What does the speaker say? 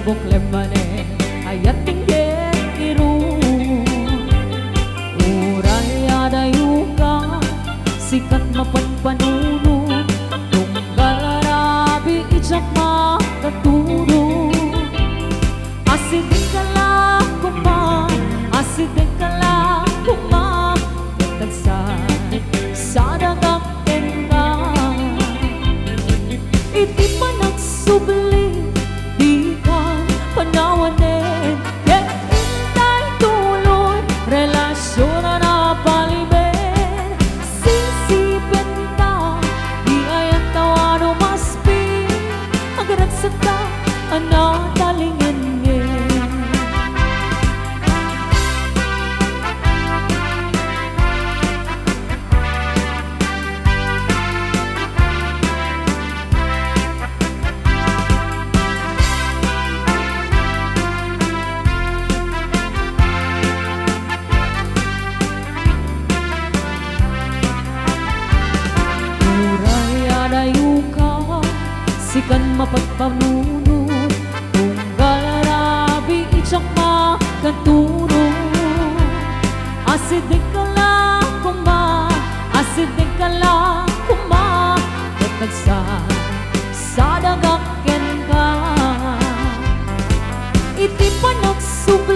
bok lemane ayat tinggen iru uray adayuka sikat mapanpanuno tunggal arabi ijak makaturo asidin ka lang kuma asidin ka lang kuma katagsan sa dagakten ka iti pa nagsubli di ka panawanin ket intay tuloy relasyon na napaliben sisipin ta di ayang tawano maspi agaragsata anatalingen sikan mapagpanuno tunggal arabi ijak makaturo asidin ka lang kuma asidin ka lang kuma katagsan sa dagakken ka iti pa nagsubli